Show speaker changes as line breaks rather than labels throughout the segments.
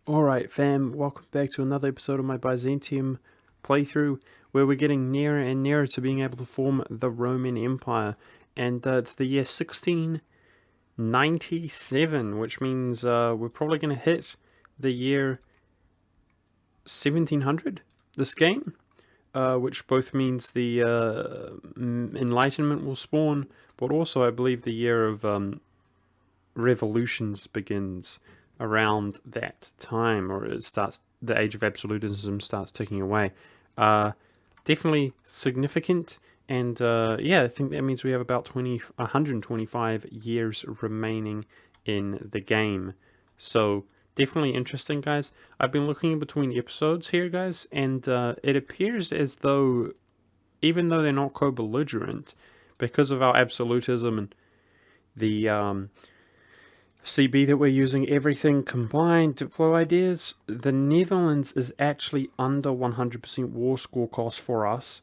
Alright fam, welcome back to another episode of my Byzantium playthrough where we're getting nearer and nearer to being able to form the Roman Empire. And it's the year 1697, which means we're probably going to hit the year 1700 this game, which both means the Enlightenment will spawn, but also I believe the year of revolutions begins around that time, or it starts, the age of absolutism starts ticking away. Definitely significant, and yeah, I think that means we have about 125 years remaining in the game. So definitely interesting, guys. I've been looking in between the episodes here, guys, and it appears as though, even though they're not co-belligerent, because of our absolutism and the CB that we're using, everything combined, Diplo ideas, the Netherlands is actually under 100% war score cost for us,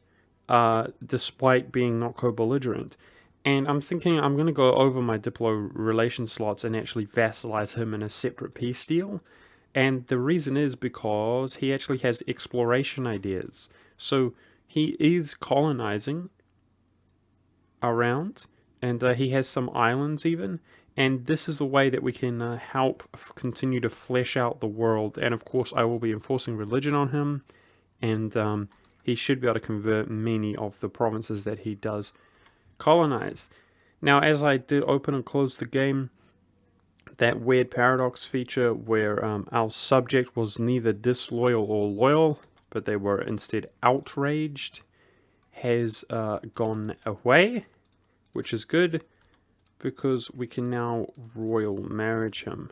despite being not co-belligerent. And I'm thinking I'm going to go over my Diplo relation slots and actually vassalize him in a separate peace deal. And the reason is because he actually has exploration ideas. So he is colonizing around, and he has some islands even, and this is a way that we can help continue to flesh out the world. And of course I will be enforcing religion on him, and he should be able to convert many of the provinces that he does colonize. Now, as I did open and close the game, that weird paradox feature where our subject was neither disloyal or loyal, but they were instead outraged, has gone away, which is good, because we can now royal marriage him.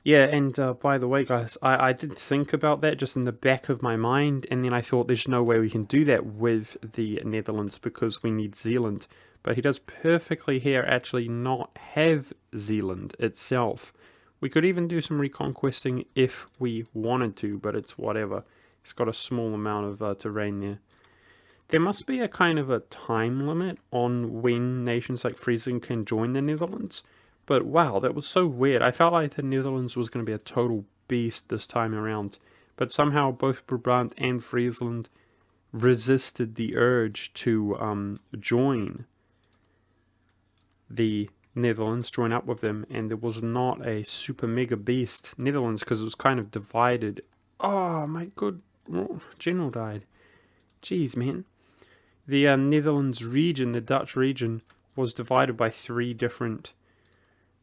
Yeah, and by the way, guys, I did think about that just in the back of my mind, and then I thought there's no way we can do that with the Netherlands because we need Zealand. But he does perfectly here actually not have Zealand itself. We could even do some reconquesting if we wanted to, but it's whatever. It's got a small amount of terrain there. There must be a kind of a time limit on when nations like Friesland can join the Netherlands. But wow, that was so weird. I felt like the Netherlands was going to be a total beast this time around. But somehow both Brabant and Friesland resisted the urge to join the Netherlands, join up with them. And there was not a super mega beast Netherlands because it was kind of divided. Oh, my good general died. Jeez, man. The Netherlands region, the Dutch region, was divided by 3 different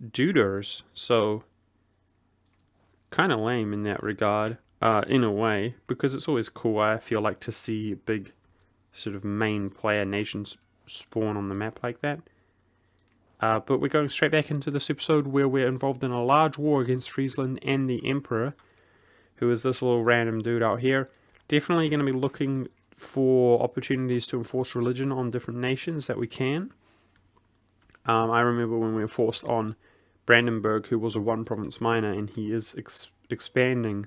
dueders, so kind of lame in that regard, in a way, because it's always cool, I feel like, to see big sort of main player nations spawn on the map like that. But we're going straight back into this episode where we're involved in a large war against Friesland and the Emperor, who is this little random dude out here. Definitely going to be looking for opportunities to enforce religion on different nations that we can. I remember when we were forced on Brandenburg, who was a 1-province minor, and he is expanding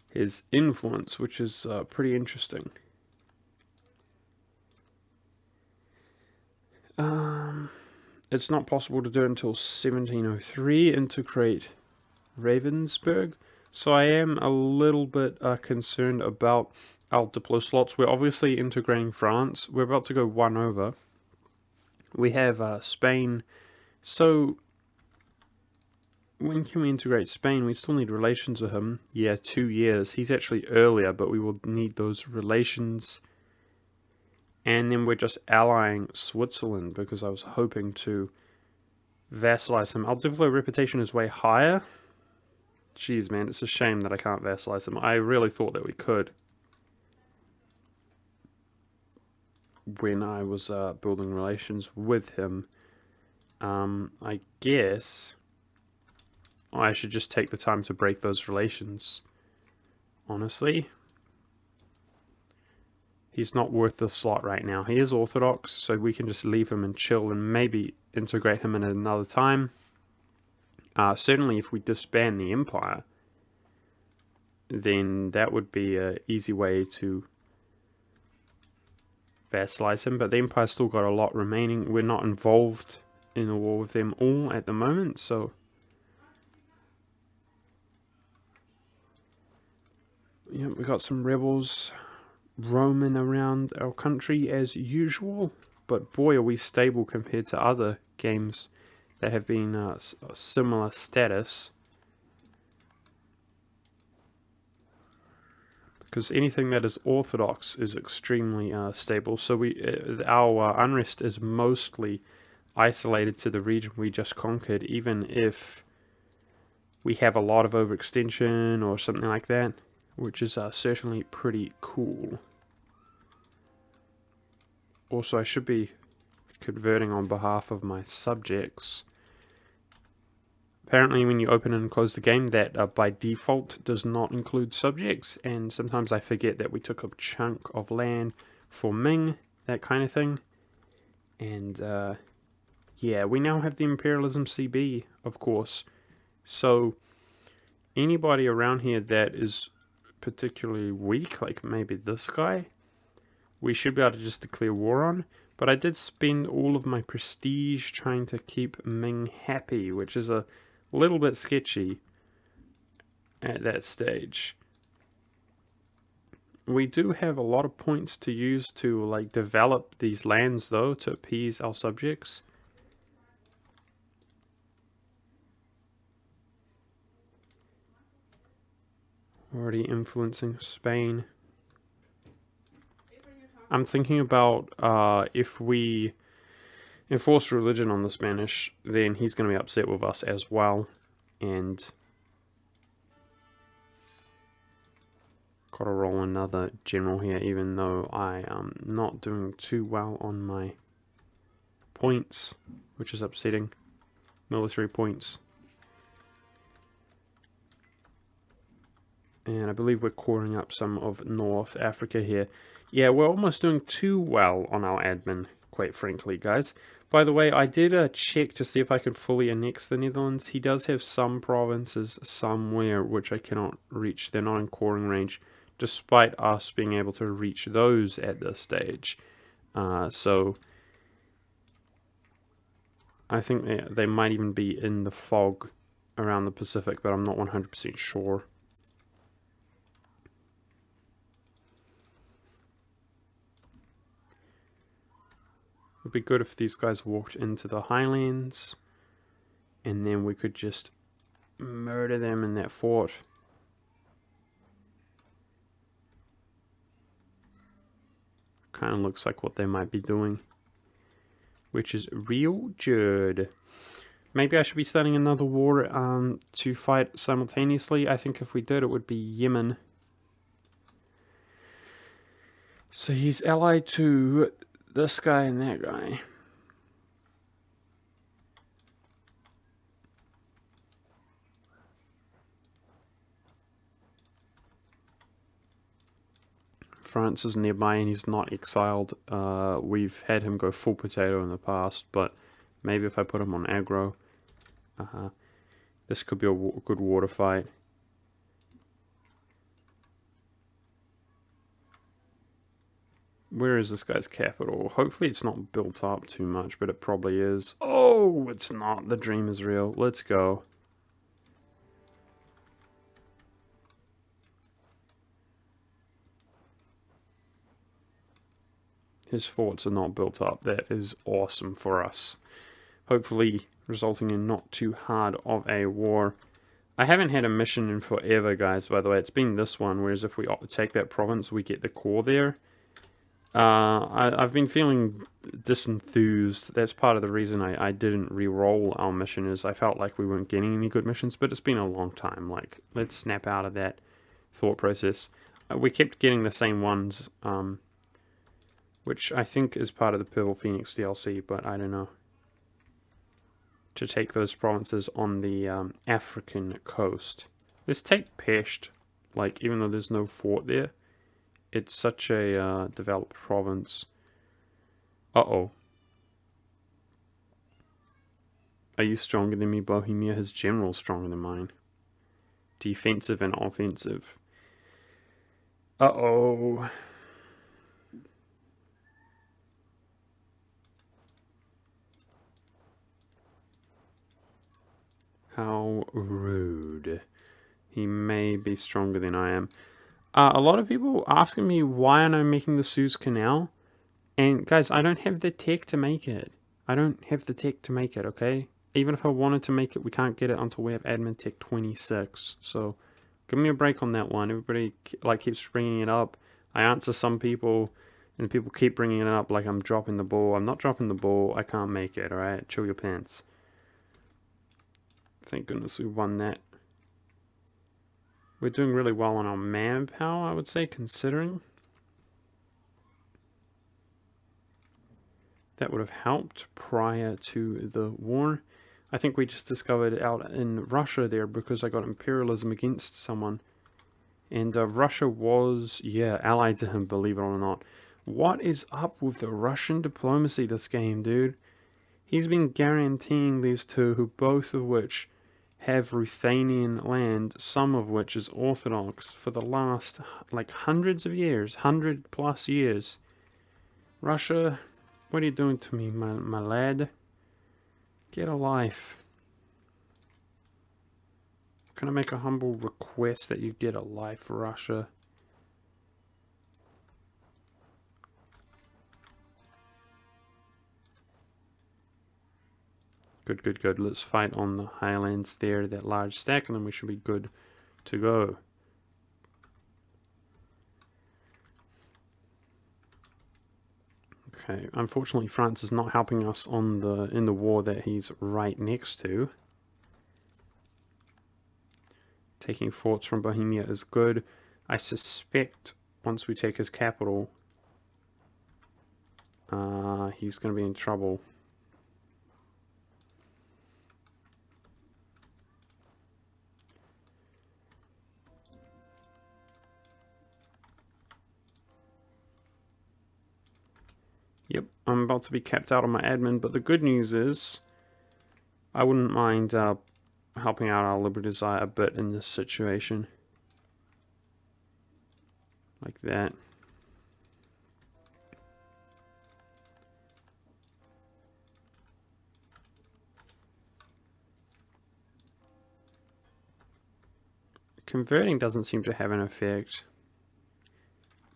his influence, which is pretty interesting. It's not possible to do it until 1703 integrate Ravensburg, so I am a little bit concerned about our Diplo slots. We're obviously integrating France. We're about to go 1 over. We have Spain. So when can we integrate Spain? We still need relations with him. Yeah, 2 years. He's actually earlier, but we will need those relations. And then we're just allying Switzerland because I was hoping to vassalize him. Our Diplo reputation is way higher. Jeez, man, it's a shame that I can't vassalize him. I really thought that we could when I was building relations with him. I guess I should just take the time to break those relations. Honestly, he's not worth the slot right now. He is Orthodox, so we can just leave him and chill and maybe integrate him in another time. Certainly if we disband the Empire, then that would be an easy way to vassalize him, but the Empire's still got a lot remaining. We're not involved in a war with them all at the moment, so Yeah, we got some rebels roaming around our country as usual, but boy are we stable compared to other games that have been a similar status. Because anything that is orthodox is extremely stable. So our unrest is mostly isolated to the region we just conquered, even if we have a lot of overextension or something like that, which is certainly pretty cool. Also, I should be converting on behalf of my subjects. Apparently, when you open and close the game, that by default does not include subjects, and sometimes I forget that we took a chunk of land for Ming, that kind of thing. And yeah, we now have the Imperialism CB, of course. So anybody around here that is particularly weak, like maybe this guy, we should be able to just declare war on. But I did spend all of my prestige trying to keep Ming happy, which is a little bit sketchy at that stage. We do have a lot of points to use to like develop these lands though, to appease our subjects. Already influencing Spain. I'm thinking about if we enforce religion on the Spanish, then he's going to be upset with us as well. And gotta roll another general here, even though I am not doing too well on my points, which is upsetting. Military points. And I believe we're coring up some of North Africa here. Yeah, we're almost doing too well on our admin, quite frankly, guys. By the way, I did a check to see if I could fully annex the Netherlands. He does have some provinces somewhere which I cannot reach. They're not in coring range, despite us being able to reach those at this stage. So I think they might even be in the fog around the Pacific, but I'm not 100% sure. It would be good if these guys walked into the highlands, and then we could just murder them in that fort. Kind of looks like what they might be doing, which is real good. Maybe I should be starting another war to fight simultaneously. I think if we did, it would be Yemen. So he's allied to this guy and that guy. France is nearby and he's not exiled. We've had him go full potato in the past, but maybe if I put him on aggro, this could be a good water fight. Where is this guy's capital? Hopefully it's not built up too much, but it probably is. Oh, it's not. The dream is real. Let's go. His forts are not built up. That is awesome for us. Hopefully resulting in not too hard of a war. I haven't had a mission in forever, guys, by the way. It's been this one, whereas if we take that province, we get the core there. I've been feeling disenthused. That's part of the reason I didn't re-roll our mission, is I felt like we weren't getting any good missions, but it's been a long time. Like, let's snap out of that thought process. We kept getting the same ones, which I think is part of the Purple Phoenix DLC, but I don't know. To take those provinces on the African coast. Let's take Pest, like, even though there's no fort there. It's such a developed province. Uh-oh. Are you stronger than me, Bohemia? His general's stronger than mine. Defensive and offensive. Uh-oh. How rude. He may be stronger than I am. A lot of people asking me why aren't I making the Suez Canal, and guys, I don't have the tech to make it. I don't have the tech to make it. Okay, even if I wanted to make it, we can't get it until we have admin tech 26. So give me a break on that one. Everybody like keeps bringing it up. I answer some people, and people keep bringing it up like I'm dropping the ball. I'm not dropping the ball. I can't make it. All right, chill your pants. Thank goodness we won that. We're doing really well on our manpower, I would say, considering. That would have helped prior to the war. I think we just discovered out in Russia there because I got imperialism against someone. And Russia was, yeah, allied to him, believe it or not. What is up with the Russian diplomacy this game, dude? He's been guaranteeing these two, who both of which have Ruthenian land, some of which is Orthodox, for the last, like, hundreds of years, 100+ years. Russia, what are you doing to me, my lad? Get a life. Can I make a humble request that you get a life, Russia? Good, good, good. Let's fight on the highlands there, that large stack, and then we should be good to go. Okay, unfortunately France is not helping us on in the war that he's right next to. Taking forts from Bohemia is good. I suspect once we take his capital, he's going to be in trouble. Yep, I'm about to be capped out on my admin, but the good news is I wouldn't mind helping out our Liberties a bit in this situation. Like that. Converting doesn't seem to have an effect.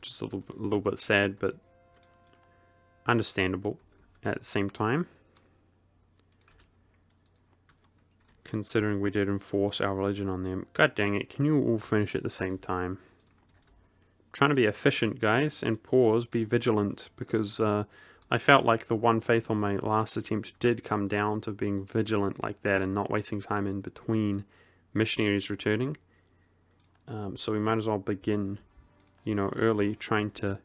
Just a little bit sad, but understandable at the same time. Considering we did enforce our religion on them. God dang it, can you all finish at the same time? I'm trying to be efficient, guys, and pause, be vigilant, because I felt like the one faith on my last attempt did come down to being vigilant like that and not wasting time in between missionaries returning. So we might as well begin, you know, early, trying to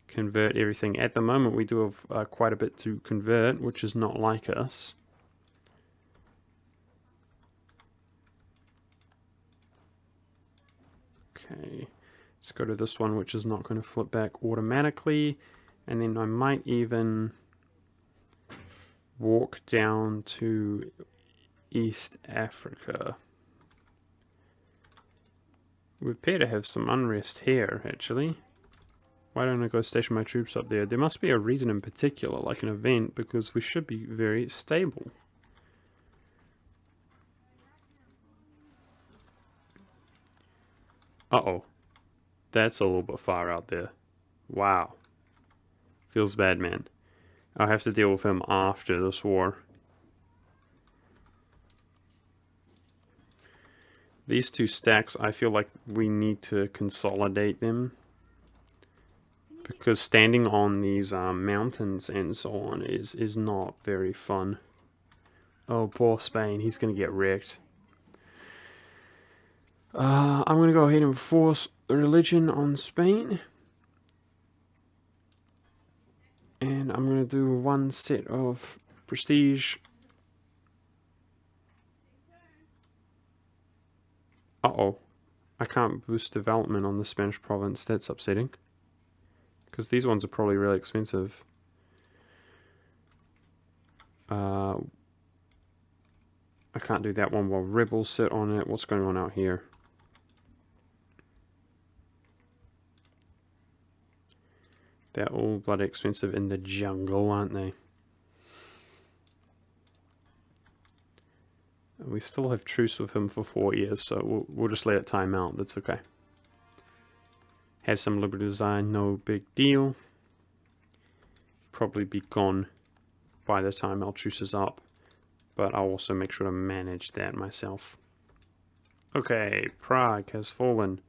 convert everything. At the moment, we do have quite a bit to convert, which is not like us. Okay, let's go to this one, which is not going to flip back automatically. And then I might even walk down to East Africa. We appear to have some unrest here, actually. Why don't I go station my troops up there? There must be a reason in particular, like an event, because we should be very stable. Uh-oh. That's a little bit far out there. Wow. Feels bad, man. I'll have to deal with him after this war. These two stacks, I feel like we need to consolidate them. Because standing on these mountains and so on is not very fun. Oh, poor Spain. He's going to get wrecked. I'm going to go ahead and force religion on Spain. And I'm going to do one set of prestige. Uh-oh. I can't boost development on the Spanish province. That's upsetting. Because these ones are probably really expensive. I can't do that one while rebels sit on it. What's going on out here? They're all bloody expensive in the jungle, aren't they? We still have truce with him for 4 years, so we'll just let it time out. That's okay. Have some liberal design, no big deal. Probably be gone by the time our truce is up. But I'll also make sure to manage that myself. Okay, Prague has fallen.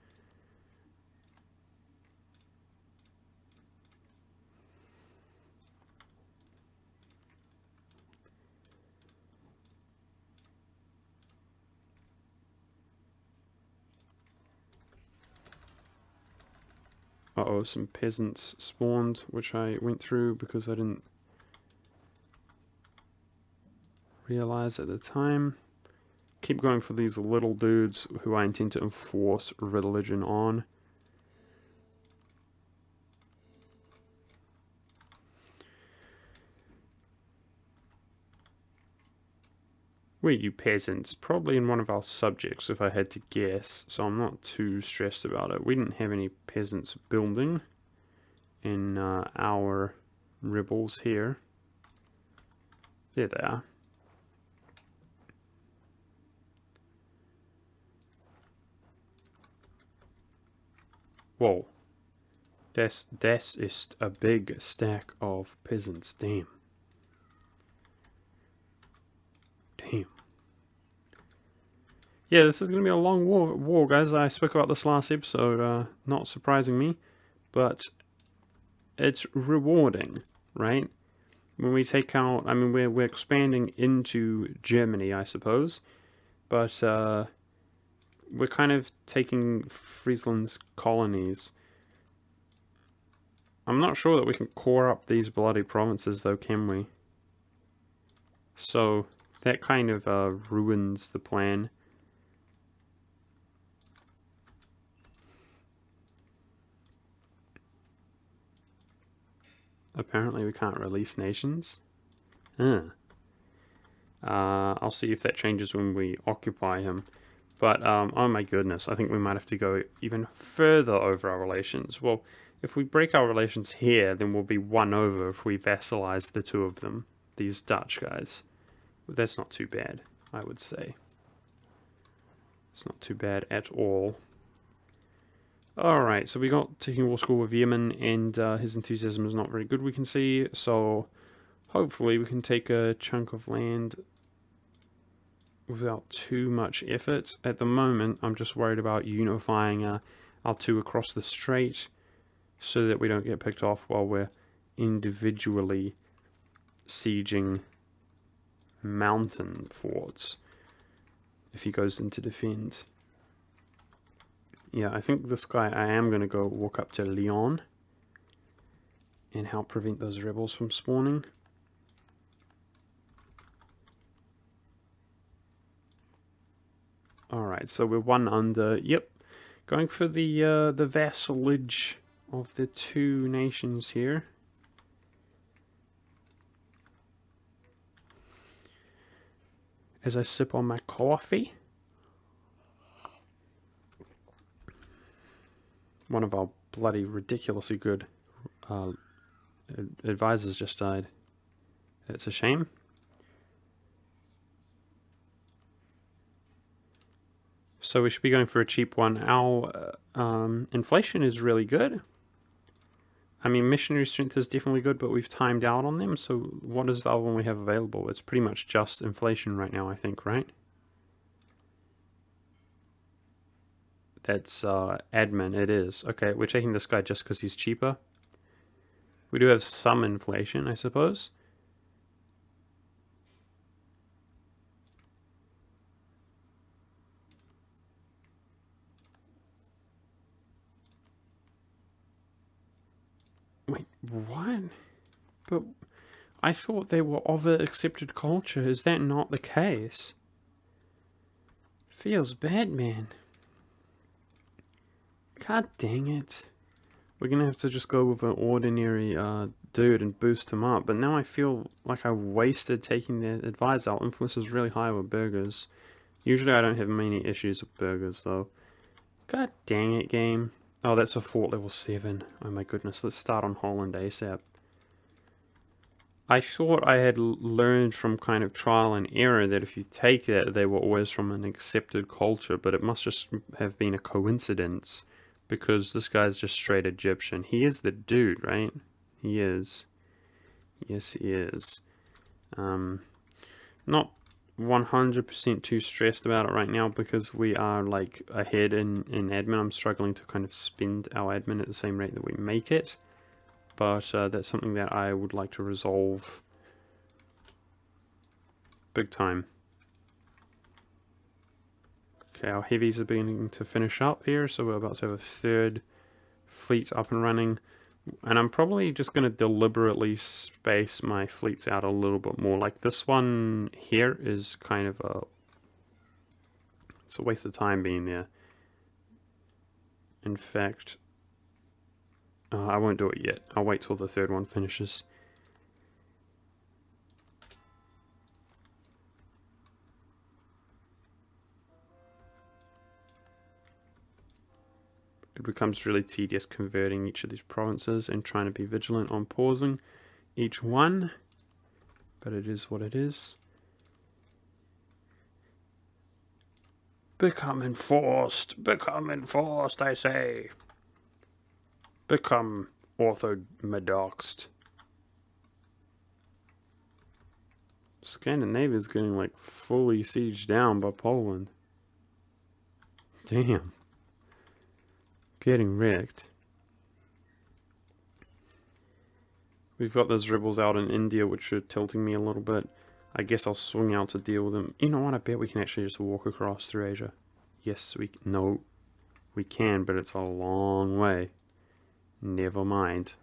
Uh-oh, some peasants spawned, which I went through because I didn't realize at the time. Keep going for these little dudes who I intend to enforce religion on. Where you peasants? Probably in one of our subjects if I had to guess, so I'm not too stressed about it. We didn't have any peasants building in our rebels here. There they are. Whoa. Das ist a big stack of peasants. Damn. Damn. Yeah, this is going to be a long war, guys. I spoke about this last episode, not surprising me, but it's rewarding, right? When we take out, I mean, we're expanding into Germany, I suppose, but we're kind of taking Friesland's colonies. I'm not sure that we can core up these bloody provinces, though, can we? So that kind of ruins the plan. Apparently we can't release nations. I'll see if that changes when we occupy him. But, oh my goodness, I think we might have to go even further over our relations. Well, if we break our relations here, then we'll be won over if we vassalize the two of them. These Dutch guys. But that's not too bad, I would say. It's not too bad at all. Alright, so we got taking war school with Yemen, and his enthusiasm is not very good, we can see, so hopefully we can take a chunk of land without too much effort. At the moment, I'm just worried about unifying our two across the strait, so that we don't get picked off while we're individually sieging mountain forts, if he goes in to defend. Yeah, I think this guy, I am going to go walk up to Lyon and help prevent those rebels from spawning. Alright, so we're one under. Yep, going for the vassalage of the two nations here. As I sip on my coffee. One of our bloody ridiculously good advisors just died. It's a shame. So we should be going for a cheap one. Our inflation is really good. I mean, missionary strength is definitely good, but we've timed out on them. So what is the other one we have available? It's pretty much just inflation right now, I think, right? That's admin, it is. Okay, we're taking this guy just because he's cheaper. We do have some inflation, I suppose. Wait, what? But I thought they were of an accepted culture. Is that not the case? Feels bad, man. God dang it. We're going to have to just go with an ordinary dude and boost him up. But now I feel like I wasted taking the advisor. Our influence is really high with burghers. Usually I don't have many issues with burghers, though. God dang it, game. Oh, that's a fort level 7. Oh my goodness, let's start on Holland ASAP. I thought I had learned from kind of trial and error that if you take it, they were always from an accepted culture, but it must just have been a coincidence because this guy's just straight Egyptian. He is the dude, right? He is. Yes, he is. Not 100% too stressed about it right now because we are like ahead in admin. I'm struggling to kind of spend our admin at the same rate that we make it. But that's something that I would like to resolve big time. Okay, our heavies are beginning to finish up here, so we're about to have a third fleet up and running. And I'm probably just going to deliberately space my fleets out a little bit more. Like this one here is kind of it's a waste of time being there. In fact, I won't do it yet. I'll wait till the third one finishes. It becomes really tedious converting each of these provinces and trying to be vigilant on pausing each one, but it is what it is. Become enforced, I say. Become orthodoxed. Scandinavia is getting like fully sieged down by Poland. Damn. Getting wrecked. We've got those rebels out in India which are tilting me a little bit. I guess I'll swing out to deal with them. You know what, I bet we can actually just walk across through Asia. Yes, no, we can, but it's a long way. Never mind.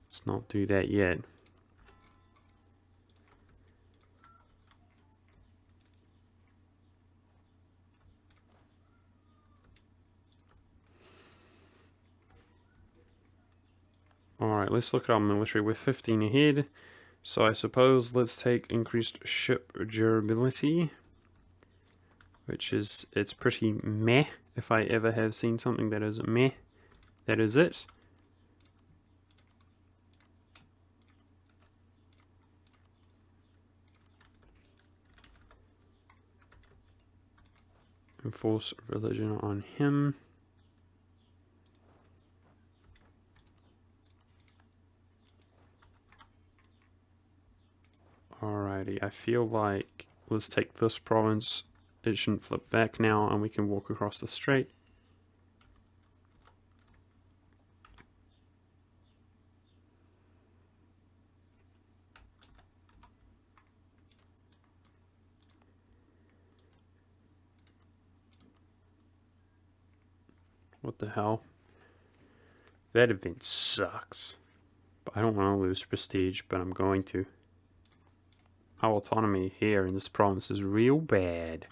Let's not do that yet. Alright, let's look at our military. We're 15 ahead. So I suppose let's take increased ship durability. Which is, it's pretty meh. If I ever have seen something that is meh, that is it. Enforce religion on him. Alrighty, I feel like let's take this province. It shouldn't flip back now, and we can walk across the strait. What the hell? That event sucks. But I don't want to lose prestige, but I'm going to. Our autonomy here in this province is real bad.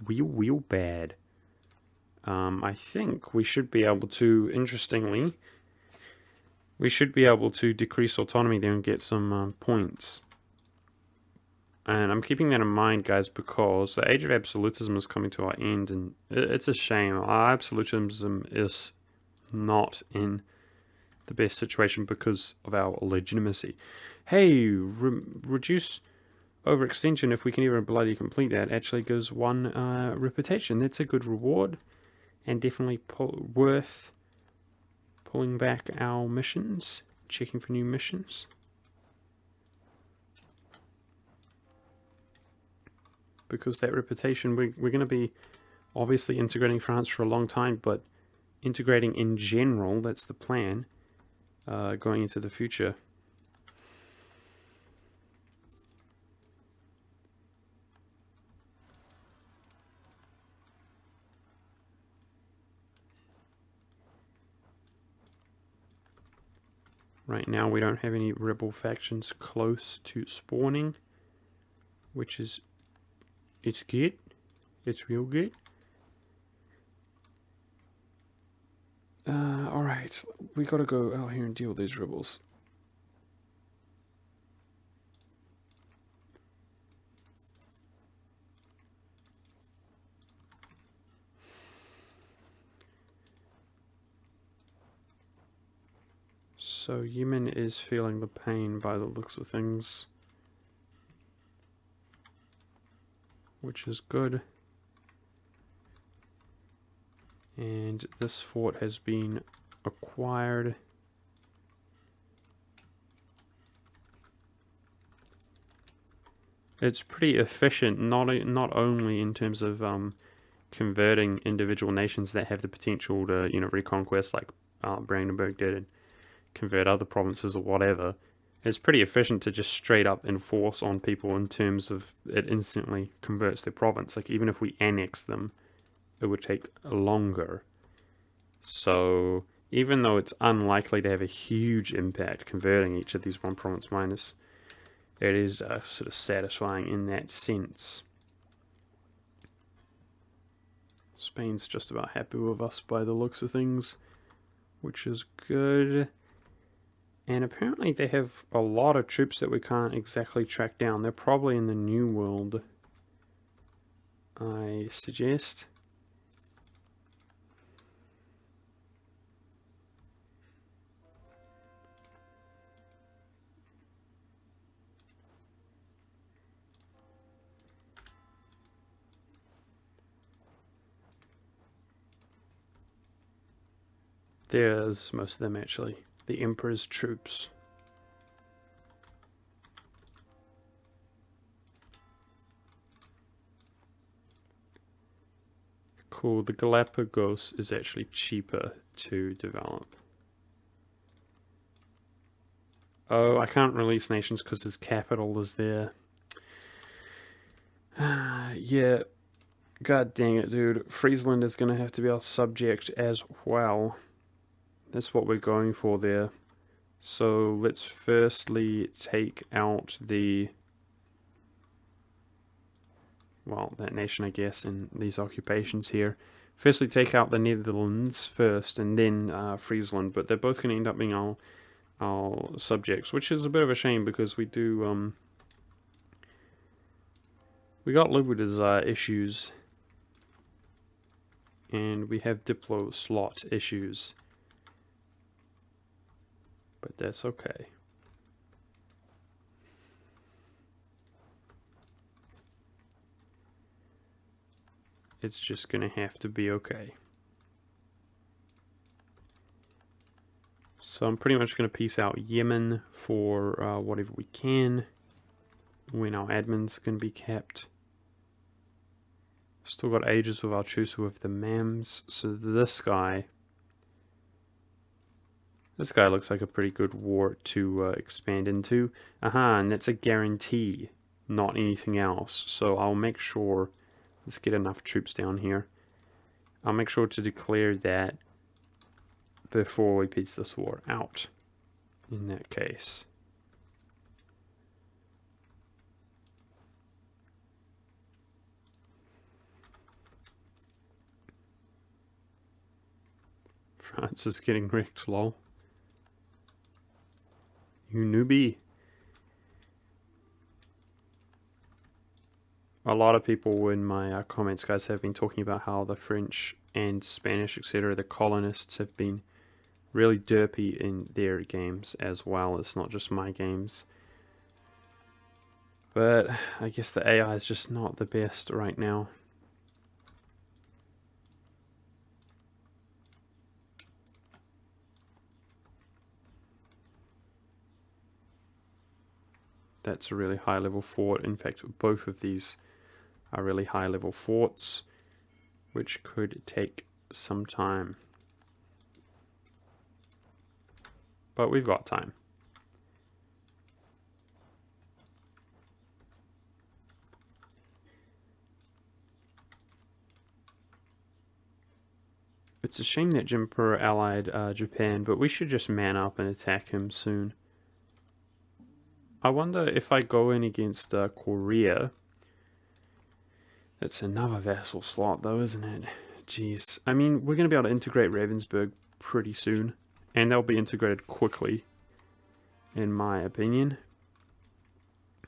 Real bad. I think we should be able to, interestingly, we should be able to decrease autonomy there and get some points. And I'm keeping that in mind, guys, because the age of absolutism is coming to our end, and it's a shame. Our absolutism is not in the best situation because of our legitimacy. Hey, reduce overextension, if we can even bloody complete that, actually gives 1 reputation. That's a good reward, and definitely worth pulling back our missions, checking for new missions. Because that reputation, we're going to be obviously integrating France for a long time, but integrating in general, that's the plan, going into the future. Right now we don't have any rebel factions close to spawning, which is, it's good. It's real good. Alright, we gotta go out here and deal with these rebels. So Yemen is feeling the pain by the looks of things, which is good. And this fort has been acquired. It's pretty efficient, not only in terms of converting individual nations that have the potential to, reconquest, like Brandenburg did, and convert other provinces or whatever. It's pretty efficient to just straight up enforce on people in terms of it instantly converts their province. Like, even if we annex them, it would take longer. So even though it's unlikely to have a huge impact converting each of these one province minus, it is sort of satisfying in that sense. Spain's just about happy with us by the looks of things, which is good. And apparently they have a lot of troops that we can't exactly track down. They're probably in the New World, I suggest. There's most of them, actually. The Emperor's troops. Cool. The Galapagos is actually cheaper to develop. Oh, I can't release nations because his capital is there. Yeah. God dang it, dude. Friesland is going to have to be our subject as well. That's what we're going for there. So let's firstly take out the... well, that nation, I guess, and these occupations here. Firstly, take out the Netherlands first, and then Friesland. But they're both going to end up being our subjects, which is a bit of a shame because we do... we got Liberty's issues, and we have Diplo slot issues. But that's okay. It's just gonna have to be okay. So I'm pretty much gonna piece out Yemen for whatever we can when our admin's gonna be kept. Still got ages with our truce with the Mams. So this guy looks like a pretty good war to expand into. Aha, and that's a guarantee, not anything else. So I'll make sure, let's get enough troops down here. I'll make sure to declare that before we piece this war out, in that case. France is getting wrecked, lol. You newbie. A lot of people in my comments, guys, have been talking about how the French and Spanish, etc., the colonists have been really derpy in their games as well. It's not just my games. But I guess the AI is just not the best right now. That's a really high level fort. In fact, both of these are really high level forts, which could take some time. But we've got time. It's a shame that Jimper allied Japan, but we should just man up and attack him soon. I wonder if I go in against Korea. That's another vassal slot though, isn't it? Jeez. I mean, we're going to be able to integrate Ravensburg pretty soon. And they'll be integrated quickly, in my opinion.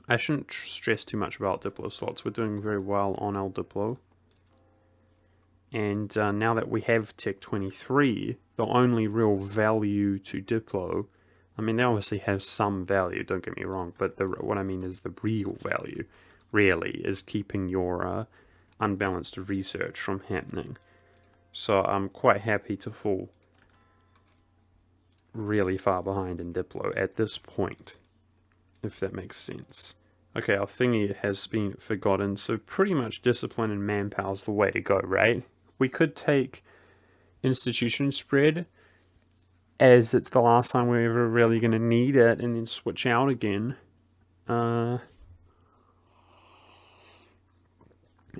I shouldn't stress too much about Diplo slots. We're doing very well on our Diplo. And now that we have Tech 23, the only real value to Diplo, I mean, they obviously have some value, don't get me wrong, but what I mean is the real value, really, is keeping your unbalanced research from happening. So I'm quite happy to fall really far behind in Diplo at this point, if that makes sense. Okay, our thingy has been forgotten, so pretty much discipline and manpower is the way to go, right? We could take institution spread, as it's the last time we're ever really going to need it, and then switch out again.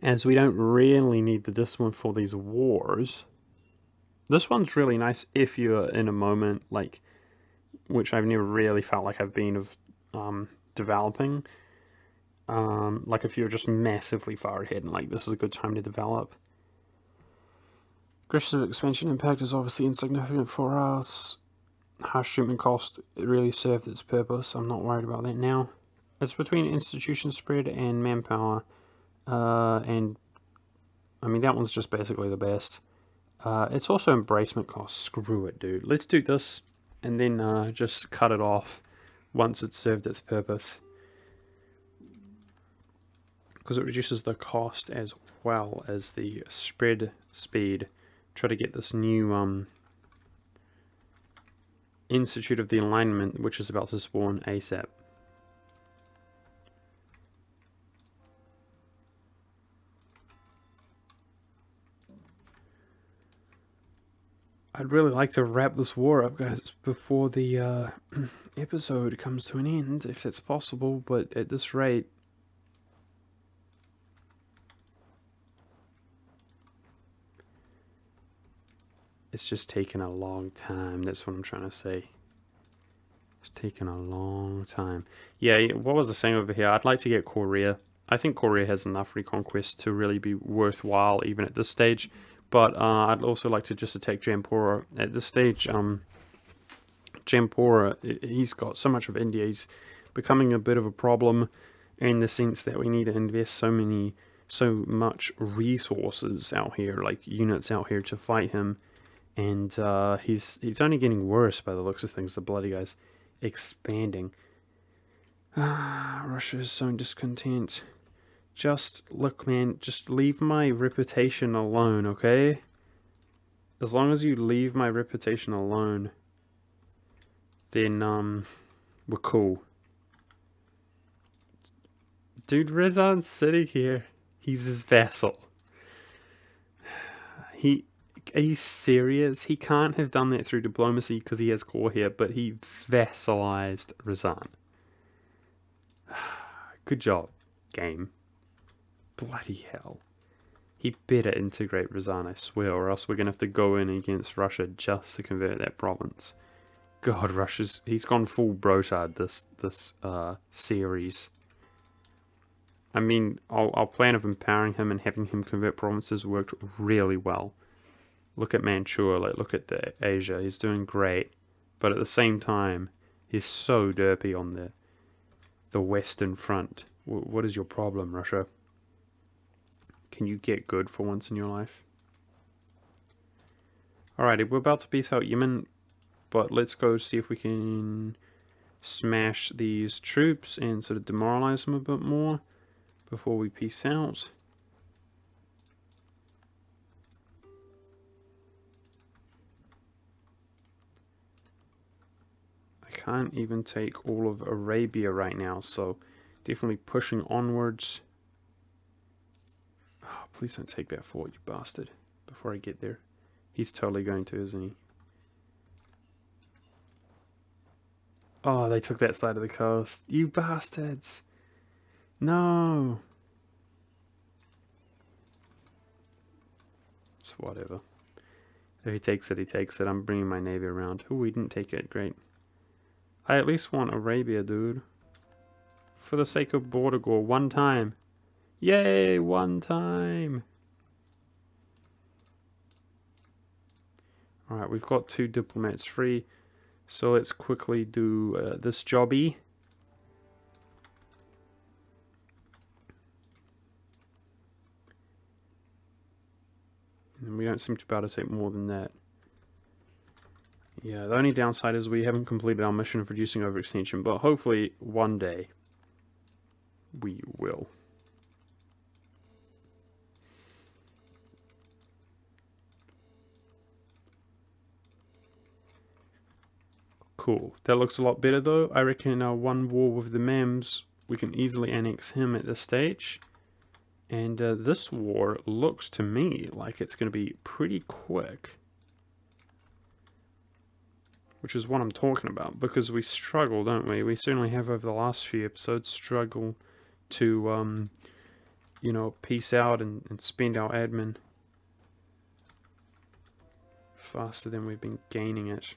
As we don't really need the discipline for these wars. This one's really nice if you're in a moment, like, which I've never really felt like I've been of developing. Like if you're just massively far ahead and like this is a good time to develop. Aggressive expansion impact is obviously insignificant for us. Harsh treatment cost, it really served its purpose. I'm not worried about that now. It's between institution spread and manpower. And I mean, that one's just basically the best. It's also embracement cost. Screw it, dude. Let's do this and then just cut it off once it's served its purpose. Because it reduces the cost as well as the spread speed. Try to get this new Institute of the Alignment, which is about to spawn ASAP. I'd really like to wrap this war up, guys, before the episode comes to an end, if that's possible, but at this rate... It's just taken a long time, that's what I'm trying to say. It's taken a long time. Yeah, what was I saying over here? I'd like to get Korea. I think Korea has enough reconquest to really be worthwhile, even at this stage. But I'd also like to just attack Jampura. At this stage, Jampura, he's got so much of India. He's becoming a bit of a problem in the sense that we need to invest so much resources out here, like units out here to fight him. And he's only getting worse by the looks of things. The bloody guy's expanding. Russia is so discontent. Just, look, man, just leave my reputation alone, okay? As long as you leave my reputation alone, then, we're cool. Dude, Rizan's sitting here. He's his vassal. Are you serious? He can't have done that through diplomacy because he has core here, but he vassalized Rizan. Good job, game. Bloody hell. He better integrate Rizan, I swear, or else we're going to have to go in against Russia just to convert that province. God, he's gone full brotard this series. I mean, our plan of empowering him and having him convert provinces worked really well. Look at Manchuria, like, look at Asia, he's doing great. But at the same time, he's so derpy on the Western front. What is your problem, Russia? Can you get good for once in your life? Alrighty, we're about to peace out Yemen, but let's go see if we can smash these troops and sort of demoralize them a bit more before we peace out. I can't even take all of Arabia right now, so definitely pushing onwards. Oh, please don't take that fort, you bastard, before I get there. He's totally going to, isn't he? Oh, they took that side of the coast. You bastards! No! It's whatever. If he takes it, he takes it. I'm bringing my navy around. Oh, he didn't take it. Great. I at least want Arabia, dude. For the sake of Bordeaux, one time. Yay, one time! Alright, we've got 2 diplomats free. So let's quickly do this jobby. And we don't seem to be able to take more than that. Yeah, the only downside is we haven't completed our mission of reducing overextension, but hopefully one day we will. Cool. That looks a lot better though. I reckon our one war with the Mams, we can easily annex him at this stage. And this war looks to me like it's going to be pretty quick. Which is what I'm talking about, because we struggle, don't we? We certainly have over the last few episodes struggle to, you know, peace out and spend our admin faster than we've been gaining it.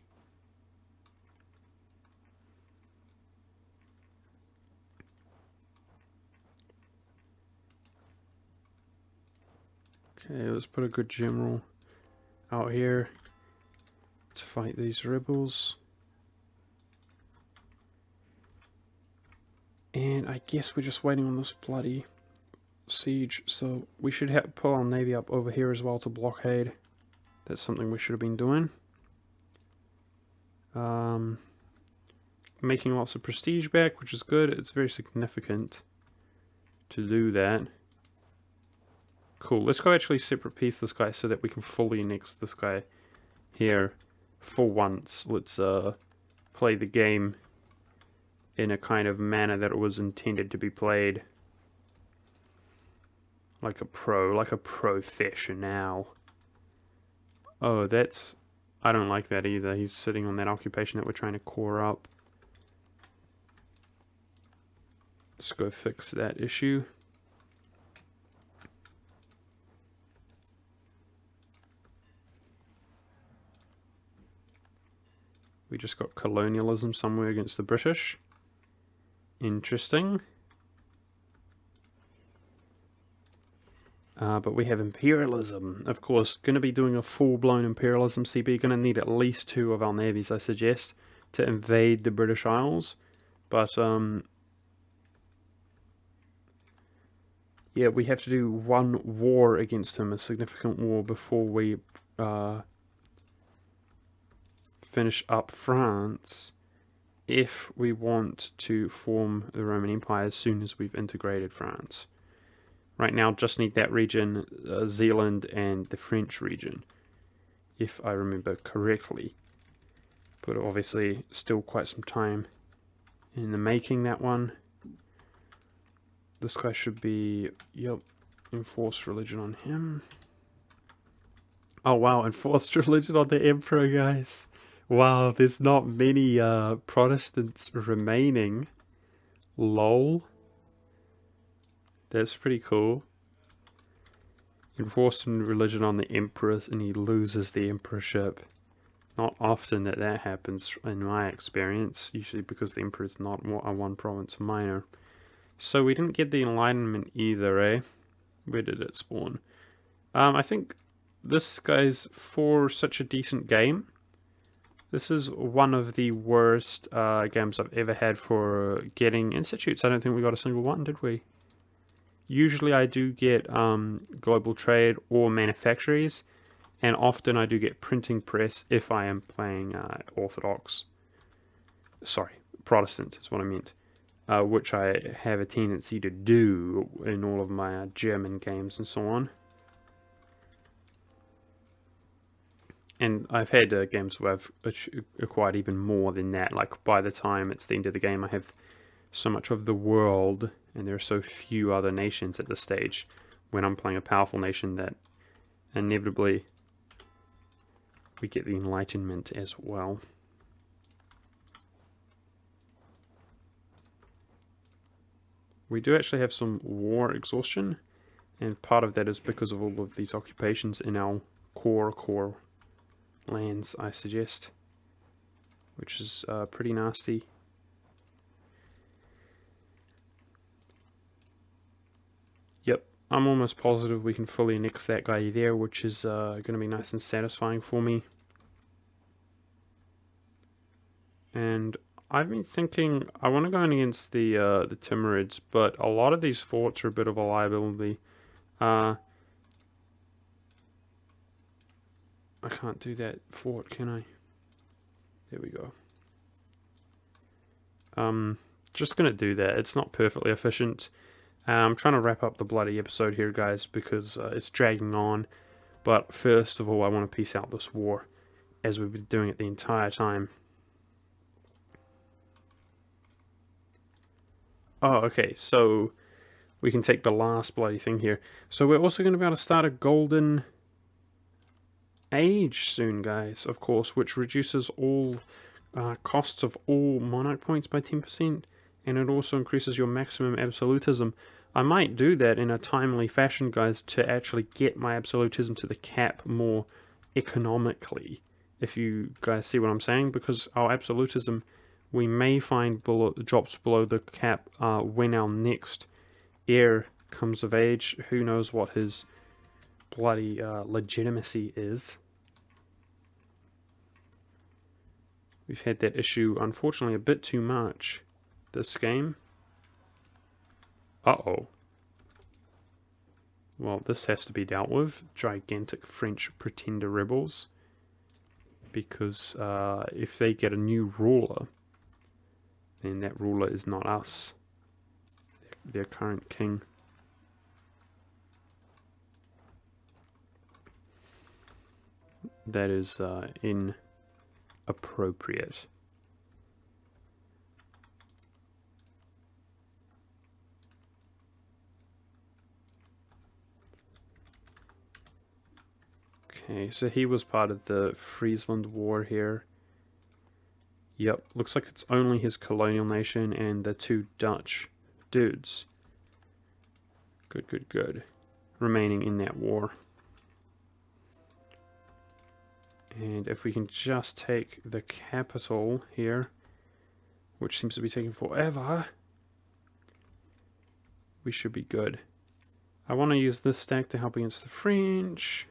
Okay, let's put a good general out here to fight these rebels. And I guess we're just waiting on this bloody siege, so we should pull our navy up over here as well to blockade. That's something we should have been doing. Making lots of prestige back, which is good. It's very significant to do that. Cool, let's go actually separate piece this guy so that we can fully annex this guy here for once. Let's play the game in a kind of manner that it was intended to be played. Like a professional. Oh, that's... I don't like that either. He's sitting on that occupation that we're trying to core up. Let's go fix that issue. We just got colonialism somewhere against the British. Interesting. But we have imperialism. Of course, going to be doing a full-blown imperialism CB. Going to need at least 2 of our navies, I suggest, to invade the British Isles. But, yeah, we have to do one war against him, a significant war, before we finish up France, if we want to form the Roman Empire as soon as we've integrated France. Right now, just need that region, Zealand and the French region, if I remember correctly. But obviously, still quite some time in the making, that one. This guy should be, yep, enforced religion on him. Oh wow, enforced religion on the Emperor, guys. Wow, there's not many Protestants remaining. Lol. That's pretty cool. Enforced religion on the Emperor and he loses the emperorship. Not often that happens in my experience, usually because the Emperor is not a one province minor. So we didn't get the Enlightenment either, eh? Where did it spawn? I think this guy's for such a decent game. This is one of the worst games I've ever had for getting institutes. I don't think we got a single one, did we? Usually I do get global trade or manufactories, and often I do get printing press if I am playing Orthodox. Sorry, Protestant is what I meant. Which I have a tendency to do in all of my German games and so on. And I've had games where I've acquired even more than that. Like by the time it's the end of the game, I have so much of the world, and there are so few other nations at this stage when I'm playing a powerful nation that inevitably we get the Enlightenment as well. We do actually have some war exhaustion, and part of that is because of all of these occupations in our core lands, I suggest, which is pretty nasty. Yep, I'm almost positive we can fully annex that guy there, which is going to be nice and satisfying for me. And I've been thinking I want to go in against the Timurids, but a lot of these forts are a bit of a liability. I can't do that fort, can I? There we go. Just gonna do that. It's not perfectly efficient. I'm trying to wrap up the bloody episode here, guys, because it's dragging on. But first of all, I want to piece out this war, as we've been doing it the entire time. Oh, okay, so we can take the last bloody thing here. So we're also going to be able to start a golden age soon, guys, of course, which reduces all costs of all monarch points by 10%, and it also increases your maximum absolutism. I might do that in a timely fashion, guys, to actually get my absolutism to the cap more economically, if you guys see what I'm saying, because our absolutism, we may find drops below the cap when our next heir comes of age. Who knows what his bloody legitimacy is. We've had that issue, unfortunately, a bit too much this game. Uh-oh. Well, this has to be dealt with. Gigantic French pretender rebels. Because if they get a new ruler, then that ruler is not us. Their current king. That is inappropriate. Okay, so he was part of the Friesland War here. Yep, looks like it's only his colonial nation and the two Dutch dudes. Good, good, good. Remaining in that war. And if we can just take the capital here, which seems to be taking forever, we should be good. I want to use this stack to help against the French.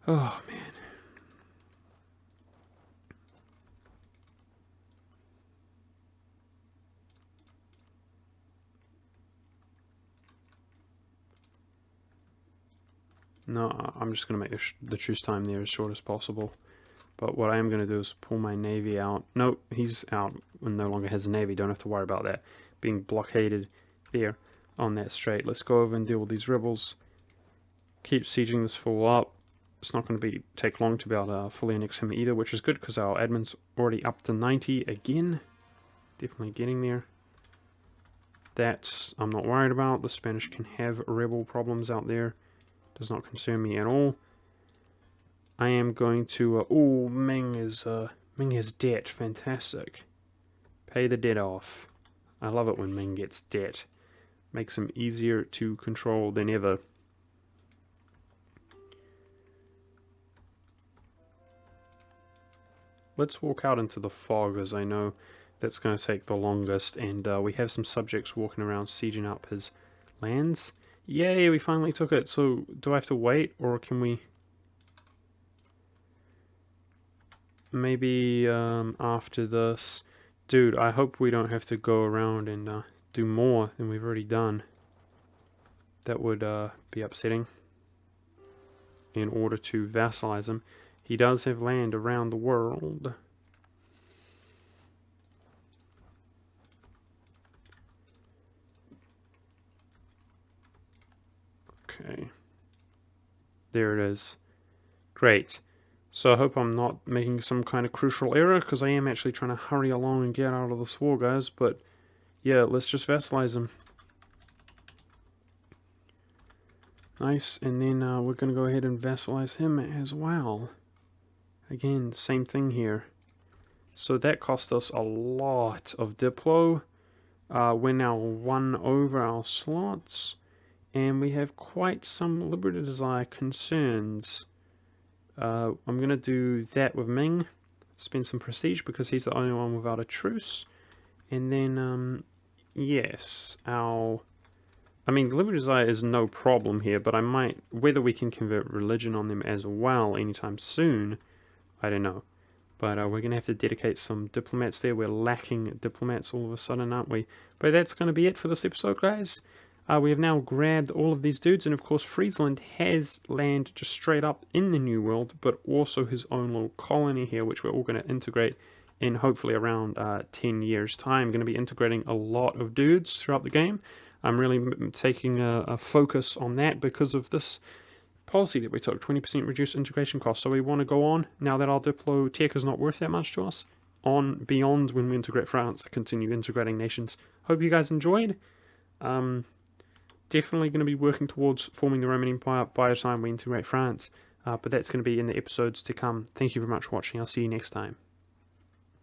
Oh, man. No, I'm just going to make the truce time there as short as possible. But what I am going to do is pull my navy out. No, he's out and no longer has a navy. Don't have to worry about that being blockaded there on that strait. Let's go over and deal with these rebels. Keep sieging this fool up. It's not going to take long to be able to fully annex him either, which is good because our admin's already up to 90 again. Definitely getting there. That I'm not worried about. The Spanish can have rebel problems out there. Does not concern me at all. I am going to... oh, Ming has debt. Fantastic. Pay the debt off. I love it when Ming gets debt. Makes him easier to control than ever. Let's walk out into the fog, as I know that's going to take the longest. And we have some subjects walking around sieging up his lands. Yay, we finally took it. So, do I have to wait, or can we... maybe after this... Dude, I hope we don't have to go around and do more than we've already done. That would be upsetting. In order to vassalize him. He does have land around the world. Okay. There it is. Great. So I hope I'm not making some kind of crucial error, because I am actually trying to hurry along and get out of this war, guys. But yeah, let's just vassalize him. Nice, and then we're going to go ahead and vassalize him as well. Again, same thing here. So that cost us a lot of Diplo. We're now 1 over our slots. And we have quite some liberty desire concerns. I'm going to do that with Ming. Spend some prestige because he's the only one without a truce. And then, yes, I mean, liberty desire is no problem here, but I might... whether we can convert religion on them as well anytime soon, I don't know. But we're going to have to dedicate some diplomats there. We're lacking diplomats all of a sudden, aren't we? But that's going to be it for this episode, guys. We have now grabbed all of these dudes, and of course Friesland has land just straight up in the New World, but also his own little colony here, which we're all going to integrate in hopefully around 10 years' time. Going to be integrating a lot of dudes throughout the game. I'm really taking a focus on that because of this policy that we took, 20% reduced integration costs. So we want to go on, now that our Diplo tech is not worth that much to us, on beyond when we integrate France, continue integrating nations. Hope you guys enjoyed. Definitely going to be working towards forming the Roman Empire by the time we integrate France, but that's going to be in the episodes to come. Thank you very much for watching. I'll see you next time.